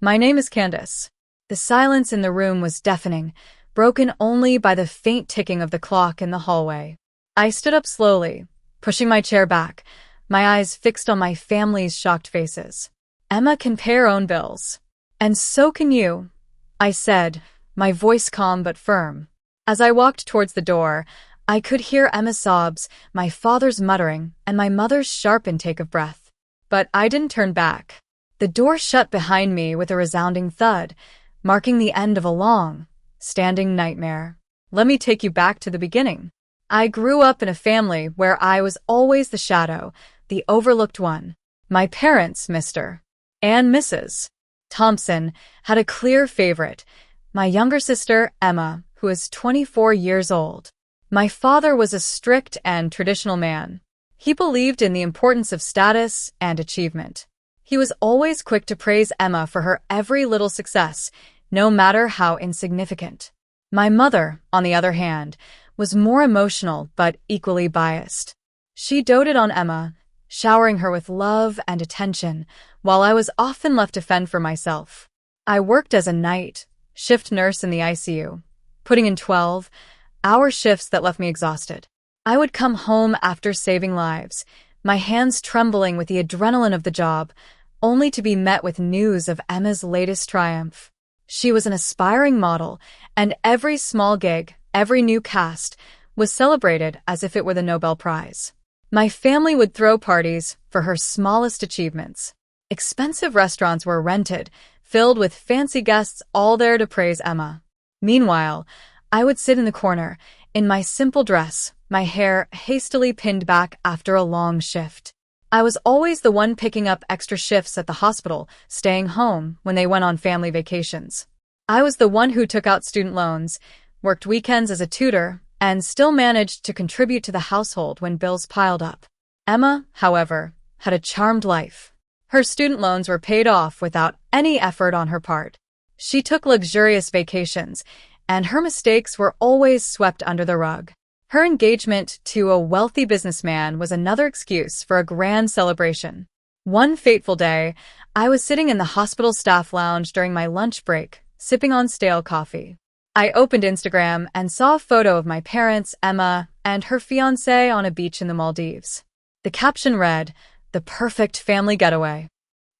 My name is Candace. The silence in the room was deafening, broken only by the faint ticking of the clock in the hallway. I stood up slowly, pushing my chair back, my eyes fixed on my family's shocked faces. Emma can pay her own bills. And so can you, I said, my voice calm but firm. As I walked towards the door, I could hear Emma's sobs, my father's muttering, and my mother's sharp intake of breath. But I didn't turn back. The door shut behind me with a resounding thud, marking the end of a long, standing nightmare. Let me take you back to the beginning. I grew up in a family where I was always the shadow, the overlooked one. My parents, Mr. and Mrs. Thompson, had a clear favorite, my younger sister, Emma, who is 24 years old. My father was a strict and traditional man. He believed in the importance of status and achievement. He was always quick to praise Emma for her every little success, no matter how insignificant. My mother, on the other hand, was more emotional but equally biased. She doted on Emma, showering her with love and attention, while I was often left to fend for myself. I worked as a night shift nurse in the ICU, putting in 12-hour shifts that left me exhausted. I would come home after saving lives, my hands trembling with the adrenaline of the job, only to be met with news of Emma's latest triumph. She was an aspiring model, and every small gig, every new cast, was celebrated as if it were the Nobel Prize. My family would throw parties for her smallest achievements. Expensive restaurants were rented, filled with fancy guests all there to praise Emma. Meanwhile, I would sit in the corner, in my simple dress, my hair hastily pinned back after a long shift. I was always the one picking up extra shifts at the hospital, staying home when they went on family vacations. I was the one who took out student loans, worked weekends as a tutor, and still managed to contribute to the household when bills piled up. Emma, however, had a charmed life. Her student loans were paid off without any effort on her part. She took luxurious vacations, and her mistakes were always swept under the rug. Her engagement to a wealthy businessman was another excuse for a grand celebration. One fateful day, I was sitting in the hospital staff lounge during my lunch break, sipping on stale coffee. I opened Instagram and saw a photo of my parents, Emma, and her fiancé on a beach in the Maldives. The caption read, "The perfect family getaway."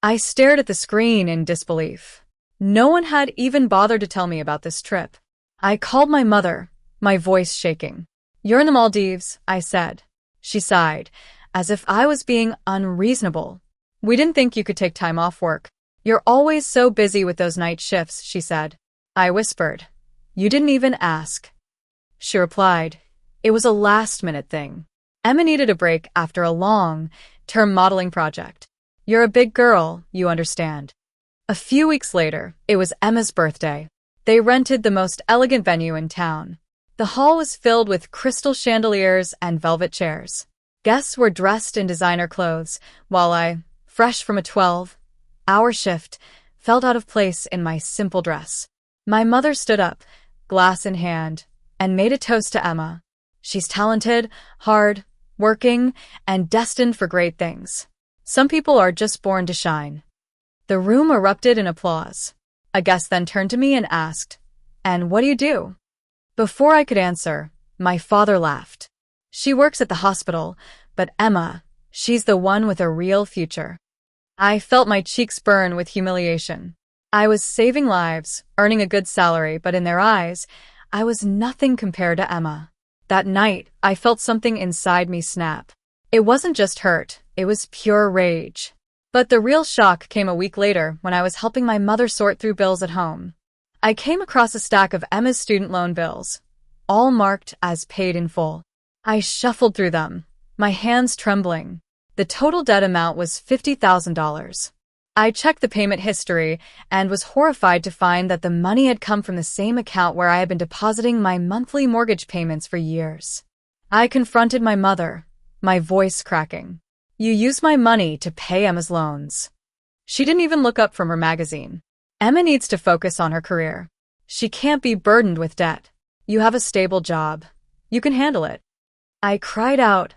I stared at the screen in disbelief. No one had even bothered to tell me about this trip. I called my mother, my voice shaking. "You're in the Maldives," I said. She sighed, as if I was being unreasonable. "We didn't think you could take time off work. You're always so busy with those night shifts," she said. I whispered, "You didn't even ask." She replied, "It was a last-minute thing. Emma needed a break after a long-term modeling project. You're a big girl, you understand." A few weeks later, it was Emma's birthday. They rented the most elegant venue in town. The hall was filled with crystal chandeliers and velvet chairs. Guests were dressed in designer clothes, while I, fresh from a 12-hour shift, felt out of place in my simple dress. My mother stood up, glass in hand, and made a toast to Emma. "She's talented, hard, working, and destined for great things. Some people are just born to shine." The room erupted in applause. A guest then turned to me and asked, "And what do you do?" Before I could answer, my father laughed. "She works at the hospital, but Emma, she's the one with a real future." I felt my cheeks burn with humiliation. I was saving lives, earning a good salary, but in their eyes, I was nothing compared to Emma. That night, I felt something inside me snap. It wasn't just hurt, it was pure rage. But the real shock came a week later when I was helping my mother sort through bills at home. I came across a stack of Emma's student loan bills, all marked as paid in full. I shuffled through them, my hands trembling. The total debt amount was $50,000. I checked the payment history and was horrified to find that the money had come from the same account where I had been depositing my monthly mortgage payments for years. I confronted my mother, my voice cracking. "You used my money to pay Emma's loans." She didn't even look up from her magazine. "Emma needs to focus on her career. She can't be burdened with debt. You have a stable job. You can handle it." I cried out,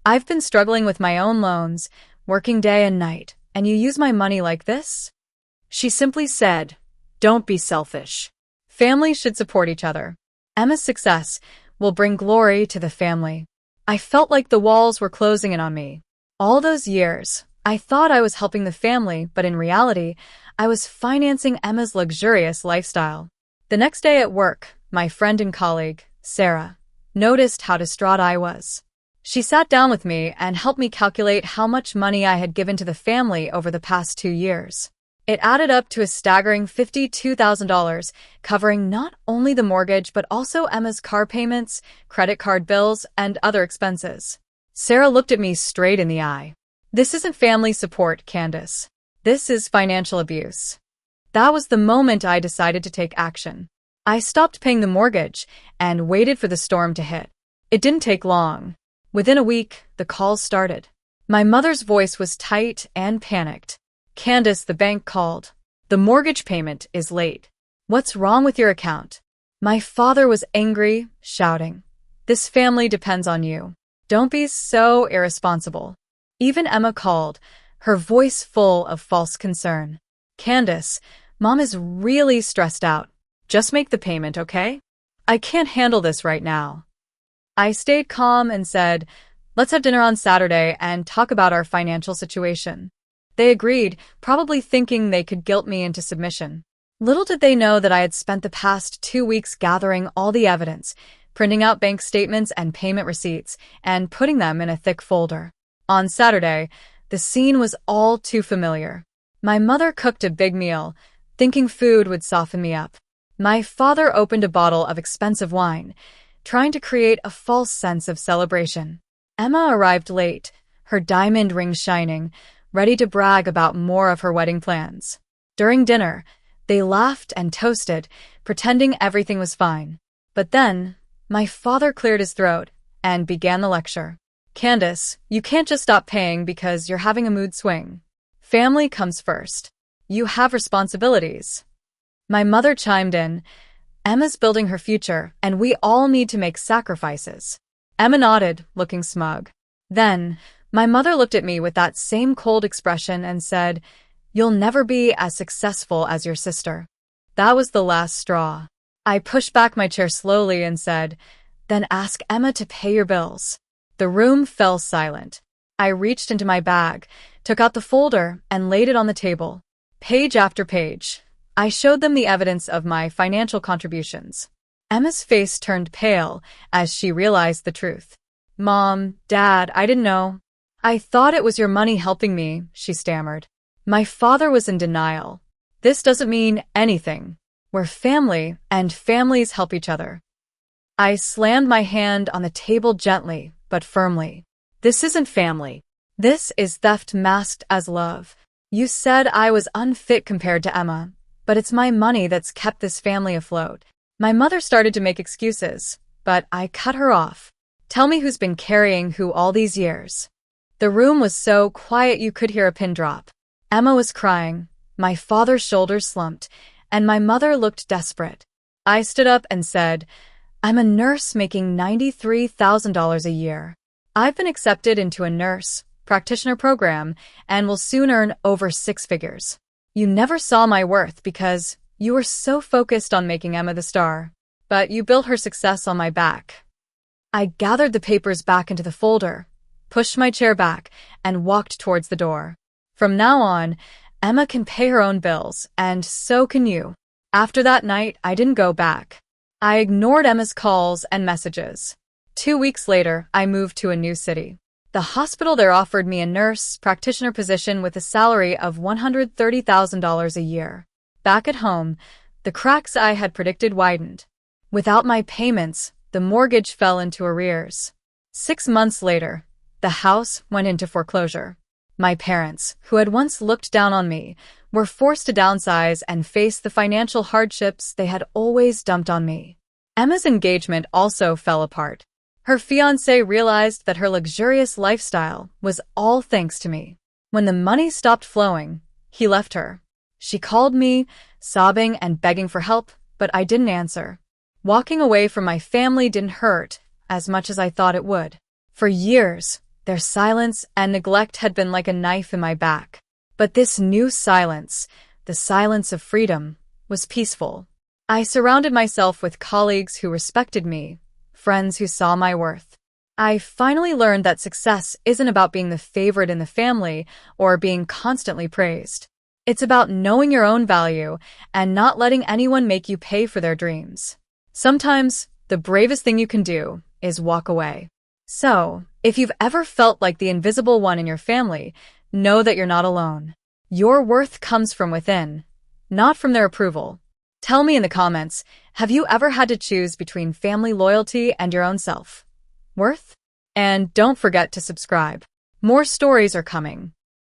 "I've been struggling with my own loans, working day and night, and you use my money like this?" She simply said, "Don't be selfish. Families should support each other. Emma's success will bring glory to the family." I felt like the walls were closing in on me. All those years, I thought I was helping the family, but in reality, I was financing Emma's luxurious lifestyle. The next day at work, my friend and colleague, Sarah, noticed how distraught I was. She sat down with me and helped me calculate how much money I had given to the family over the past 2 years. It added up to a staggering $52,000, covering not only the mortgage but also Emma's car payments, credit card bills, and other expenses. Sarah looked at me straight in the eye. "This isn't family support, Candace. This is financial abuse." That was the moment I decided to take action. I stopped paying the mortgage and waited for the storm to hit. It didn't take long. Within a week, the calls started. My mother's voice was tight and panicked. "Candace, the bank called. The mortgage payment is late. What's wrong with your account?" My father was angry, shouting, "This family depends on you. Don't be so irresponsible." Even Emma called, her voice full of false concern. "Candace, Mom is really stressed out. Just make the payment, okay? I can't handle this right now." I stayed calm and said, "Let's have dinner on Saturday and talk about our financial situation." They agreed, probably thinking they could guilt me into submission. Little did they know that I had spent the past 2 weeks gathering all the evidence, printing out bank statements and payment receipts, and putting them in a thick folder. On Saturday, the scene was all too familiar. My mother cooked a big meal, thinking food would soften me up. My father opened a bottle of expensive wine, trying to create a false sense of celebration. Emma arrived late, her diamond ring shining, ready to brag about more of her wedding plans. During dinner, they laughed and toasted, pretending everything was fine. But then, my father cleared his throat and began the lecture. "Candace, you can't just stop paying because you're having a mood swing. Family comes first. You have responsibilities." My mother chimed in, "Emma's building her future, and we all need to make sacrifices." Emma nodded, looking smug. Then, my mother looked at me with that same cold expression and said, "You'll never be as successful as your sister." That was the last straw. I pushed back my chair slowly and said, "Then ask Emma to pay your bills." The room fell silent. I reached into my bag, took out the folder, and laid it on the table. Page after page, I showed them the evidence of my financial contributions. Emma's face turned pale as she realized the truth. "Mom, Dad, I didn't know. I thought it was your money helping me," she stammered. My father was in denial. "This doesn't mean anything. We're family, and families help each other." I slammed my hand on the table gently, but firmly. "This isn't family. This is theft masked as love. You said I was unfit compared to Emma, but it's my money that's kept this family afloat." My mother started to make excuses, but I cut her off. "Tell me who's been carrying who all these years." The room was so quiet you could hear a pin drop. Emma was crying, my father's shoulders slumped, and my mother looked desperate. I stood up and said, "I'm a nurse making $93,000 a year. I've been accepted into a nurse practitioner program and will soon earn over 6 figures. You never saw my worth because you were so focused on making Emma the star, but you built her success on my back." I gathered the papers back into the folder, pushed my chair back, and walked towards the door. "From now on, Emma can pay her own bills, and so can you." After that night, I didn't go back. I ignored Emma's calls and messages. 2 weeks later, I moved to a new city. The hospital there offered me a nurse practitioner position with a salary of $130,000 a year. Back at home, the cracks I had predicted widened. Without my payments, the mortgage fell into arrears. 6 months later, the house went into foreclosure. My parents, who had once looked down on me, were forced to downsize and face the financial hardships they had always dumped on me. Emma's engagement also fell apart. Her fiancé realized that her luxurious lifestyle was all thanks to me. When the money stopped flowing, he left her. She called me, sobbing and begging for help, but I didn't answer. Walking away from my family didn't hurt as much as I thought it would. For years, their silence and neglect had been like a knife in my back. But this new silence the silence of freedom, was peaceful. I surrounded myself with colleagues who respected me, friends who saw my worth. I finally learned that success isn't about being the favorite in the family or being constantly praised. It's about knowing your own value and not letting anyone make you pay for their dreams. Sometimes, the bravest thing you can do is walk away. So, if you've ever felt like the invisible one in your family, know that you're not alone. Your worth comes from within, not from their approval. Tell me in the comments, have you ever had to choose between family loyalty and your own self-worth? And don't forget to subscribe. More stories are coming.